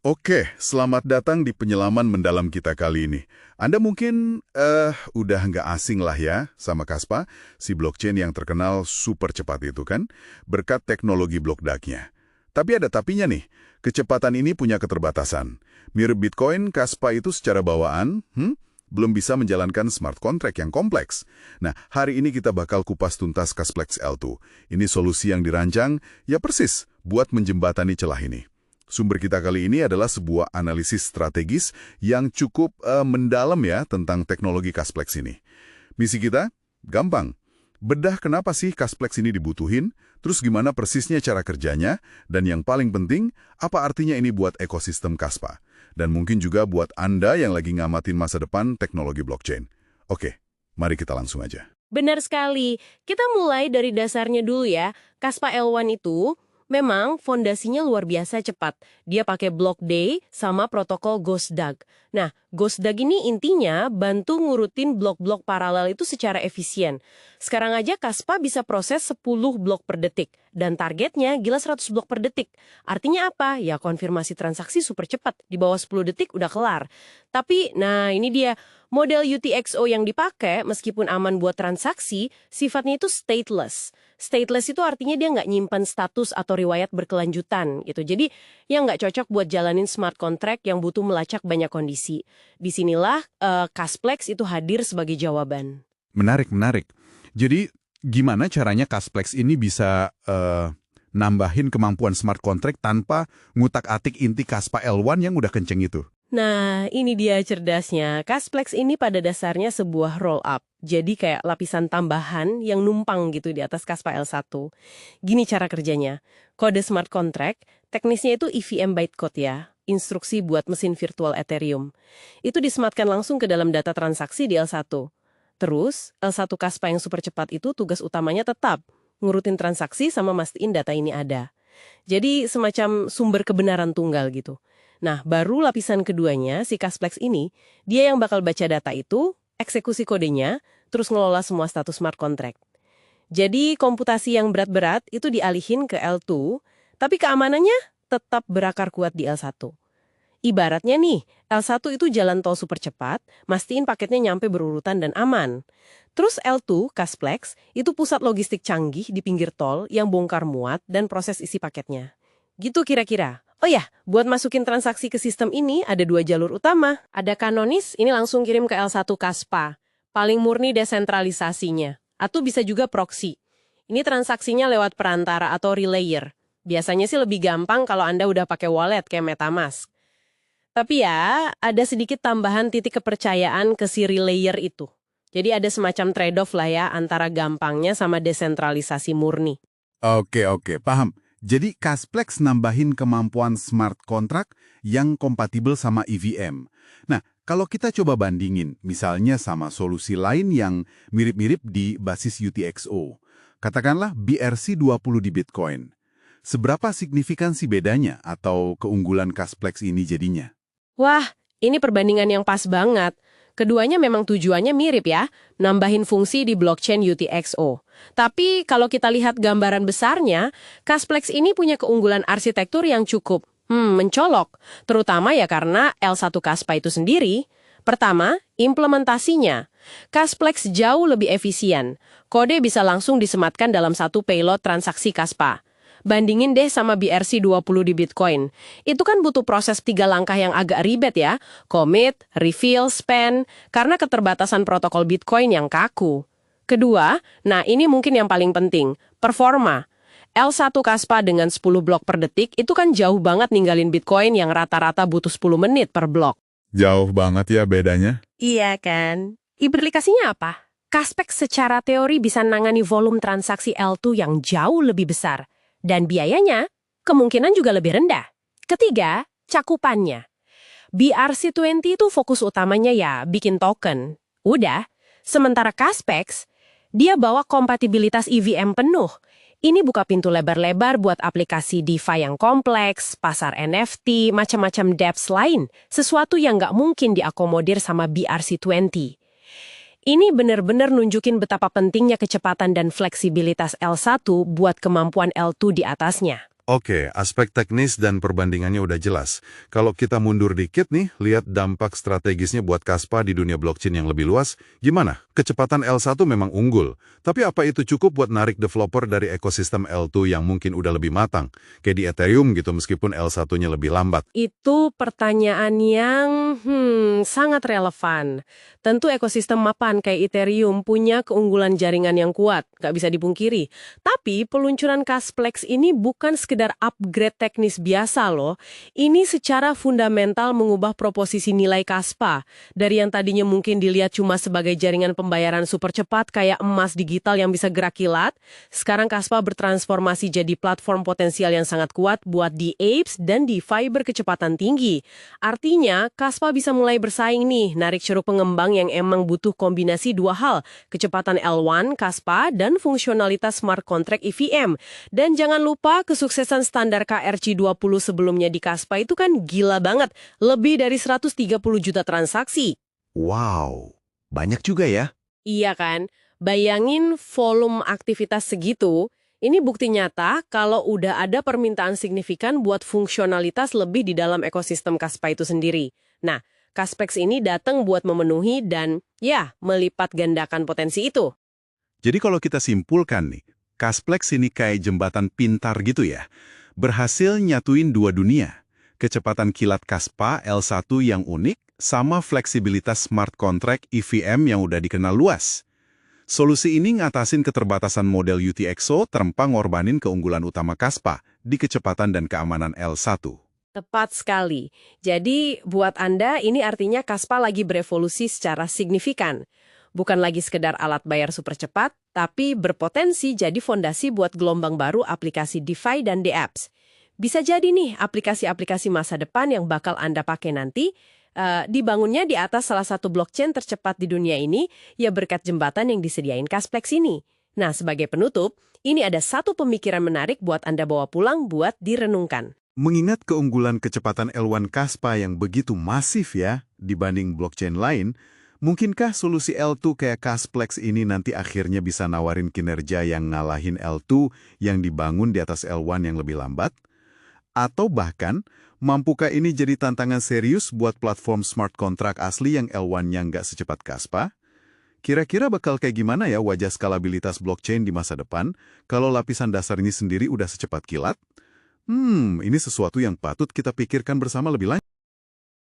Oke, selamat datang di penyelaman mendalam kita kali ini. Anda mungkin udah nggak asing lah ya sama Kaspa, si blockchain yang terkenal super cepat itu kan, berkat teknologi block dark-nya. Tapi ada tapinya nih, kecepatan ini punya keterbatasan. Mirip Bitcoin, Kaspa itu secara bawaan, belum bisa menjalankan smart contract yang kompleks. Nah, hari ini kita bakal kupas tuntas Casplex L2. Ini solusi yang dirancang, ya persis, buat menjembatani celah ini. Sumber kita kali ini adalah sebuah analisis strategis yang cukup mendalam ya tentang teknologi Casplex ini. Misi kita? Gampang. Bedah kenapa sih Casplex ini dibutuhin, terus gimana persisnya cara kerjanya, dan yang paling penting, apa artinya ini buat ekosistem Kaspa. Dan mungkin juga buat Anda yang lagi ngamatin masa depan teknologi blockchain. Oke, mari kita langsung aja. Benar sekali. Kita mulai dari dasarnya dulu ya. Kaspa L1 itu memang fondasinya luar biasa cepat. Dia pakai block day sama protokol Ghostdag. Nah, Ghostdag ini intinya bantu ngurutin blok-blok paralel itu secara efisien. Sekarang aja Kaspa bisa proses 10 blok per detik. Dan targetnya gila 100 blok per detik. Artinya apa? Ya konfirmasi transaksi super cepat. Di bawah 10 detik udah kelar. Tapi, nah ini dia. Model UTXO yang dipakai, meskipun aman buat transaksi, sifatnya itu stateless. Stateless itu artinya dia nggak nyimpan status atau riwayat berkelanjutan gitu. Jadi, yang nggak cocok buat jalanin smart contract yang butuh melacak banyak kondisi. Disinilah Casplex itu hadir sebagai jawaban. Menarik. Jadi, gimana caranya Casplex ini bisa nambahin kemampuan smart contract tanpa ngutak-atik inti Kaspa L1 yang udah kenceng itu? Nah, ini dia cerdasnya. Casplex ini pada dasarnya sebuah roll-up. Jadi kayak lapisan tambahan yang numpang gitu di atas Kaspa L1. Gini cara kerjanya. Kode smart contract, teknisnya itu EVM bytecode ya. Instruksi buat mesin virtual Ethereum. Itu disematkan langsung ke dalam data transaksi di L1. Terus, L1 Kaspa yang super cepat itu tugas utamanya tetap ngurutin transaksi sama mastiin data ini ada. Jadi semacam sumber kebenaran tunggal gitu. Nah, baru lapisan keduanya, si Casplex ini, dia yang bakal baca data itu, eksekusi kodenya, terus ngelola semua status smart contract. Jadi, komputasi yang berat-berat itu dialihin ke L2, tapi keamanannya tetap berakar kuat di L1. Ibaratnya nih, L1 itu jalan tol super cepat, mastiin paketnya nyampe berurutan dan aman. Terus L2, Casplex, itu pusat logistik canggih di pinggir tol yang bongkar muat dan proses isi paketnya. Gitu kira-kira. Oh ya, buat masukin transaksi ke sistem ini ada 2 jalur utama. Ada kanonis, ini langsung kirim ke L1 Kaspa. Paling murni desentralisasinya. Atau bisa juga proxy. Ini transaksinya lewat perantara atau relayer. Biasanya sih lebih gampang kalau Anda udah pakai wallet kayak MetaMask. Tapi ya, ada sedikit tambahan titik kepercayaan ke si relayer itu. Jadi ada semacam trade-off lah ya antara gampangnya sama desentralisasi murni. Oke, paham. Jadi Casplex nambahin kemampuan smart contract yang kompatibel sama EVM. Nah, kalau kita coba bandingin, misalnya sama solusi lain yang mirip-mirip di basis UTXO, katakanlah BRC20 di Bitcoin. Seberapa signifikan sih bedanya atau keunggulan Casplex ini jadinya? Wah, ini perbandingan yang pas banget. Keduanya memang tujuannya mirip ya, nambahin fungsi di blockchain UTXO. Tapi kalau kita lihat gambaran besarnya, Casplex ini punya keunggulan arsitektur yang cukup mencolok, terutama ya karena L1 Kaspa itu sendiri. Pertama, implementasinya. Casplex jauh lebih efisien. Kode bisa langsung disematkan dalam satu payload transaksi Kaspa. Bandingin deh sama BRC20 di Bitcoin. Itu kan butuh proses 3 langkah yang agak ribet ya. Commit, reveal, spend, karena keterbatasan protokol Bitcoin yang kaku. Kedua, nah ini mungkin yang paling penting, performa. L1 Kaspa dengan 10 blok per detik itu kan jauh banget ninggalin Bitcoin yang rata-rata butuh 10 menit per blok. Jauh banget ya bedanya. Iya kan? Implikasinya apa? Casplex secara teori bisa nangani volume transaksi L2 yang jauh lebih besar. Dan biayanya kemungkinan juga lebih rendah. Ketiga, cakupannya. BRC20 itu fokus utamanya ya bikin token. Udah. Sementara Casplex, dia bawa kompatibilitas EVM penuh. Ini buka pintu lebar-lebar buat aplikasi DeFi yang kompleks, pasar NFT, macam-macam dApps lain. Sesuatu yang nggak mungkin diakomodir sama BRC20. Ini benar-benar nunjukin betapa pentingnya kecepatan dan fleksibilitas L1 buat kemampuan L2 di atasnya. Oke, aspek teknis dan perbandingannya udah jelas. Kalau kita mundur dikit nih, lihat dampak strategisnya buat Kaspa di dunia blockchain yang lebih luas, gimana? Kecepatan L1 memang unggul, tapi apa itu cukup buat narik developer dari ekosistem L2 yang mungkin udah lebih matang? Kayak di Ethereum gitu, meskipun L1-nya lebih lambat. Itu pertanyaan yang sangat relevan. Tentu ekosistem mapan kayak Ethereum punya keunggulan jaringan yang kuat, nggak bisa dipungkiri. Tapi peluncuran Casplex ini bukan sekedar upgrade teknis biasa loh. Ini secara fundamental mengubah proposisi nilai Kaspa. Dari yang tadinya mungkin dilihat cuma sebagai jaringan pembayaran super cepat kayak emas digital yang bisa gerak kilat, sekarang Kaspa bertransformasi jadi platform potensial yang sangat kuat buat di apes dan di fiber kecepatan tinggi. Artinya, Kaspa bisa mulai bersaing nih, narik ceruk pengembang yang emang butuh kombinasi dua hal, kecepatan L1, Kaspa, dan fungsionalitas smart contract EVM. Dan jangan lupa, kesuksesan standar KRC20 sebelumnya di Kaspa itu kan gila banget, lebih dari 130 juta transaksi. Wow, banyak juga ya. Iya kan? Bayangin volume aktivitas segitu, ini bukti nyata kalau udah ada permintaan signifikan buat fungsionalitas lebih di dalam ekosistem Kaspa itu sendiri. Nah, Casplex ini datang buat memenuhi dan, ya, melipat gandakan potensi itu. Jadi kalau kita simpulkan nih, Casplex ini kayak jembatan pintar gitu ya. Berhasil nyatuin dua dunia. Kecepatan kilat Kaspa L1 yang unik, sama fleksibilitas smart contract EVM yang udah dikenal luas. Solusi ini ngatasin keterbatasan model UTXO tanpa ngorbanin keunggulan utama Kaspa di kecepatan dan keamanan L1. Tepat sekali. Jadi, buat Anda, ini artinya Kaspa lagi berevolusi secara signifikan. Bukan lagi sekedar alat bayar super cepat, tapi berpotensi jadi fondasi buat gelombang baru aplikasi DeFi dan dApps. Bisa jadi nih, aplikasi-aplikasi masa depan yang bakal Anda pakai nanti, dibangunnya di atas salah satu blockchain tercepat di dunia ini, ya berkat jembatan yang disediain Casplex ini. Nah, sebagai penutup, ini ada satu pemikiran menarik buat Anda bawa pulang buat direnungkan. Mengingat keunggulan kecepatan L1 Kaspa yang begitu masif ya dibanding blockchain lain, mungkinkah solusi L2 kayak Casplex ini nanti akhirnya bisa nawarin kinerja yang ngalahin L2 yang dibangun di atas L1 yang lebih lambat? Atau bahkan, mampukah ini jadi tantangan serius buat platform smart contract asli yang L1-nya nggak secepat Kaspa? Kira-kira bakal kayak gimana ya wajah skalabilitas blockchain di masa depan kalau lapisan dasarnya sendiri udah secepat kilat? Ini sesuatu yang patut kita pikirkan bersama lebih lanjut.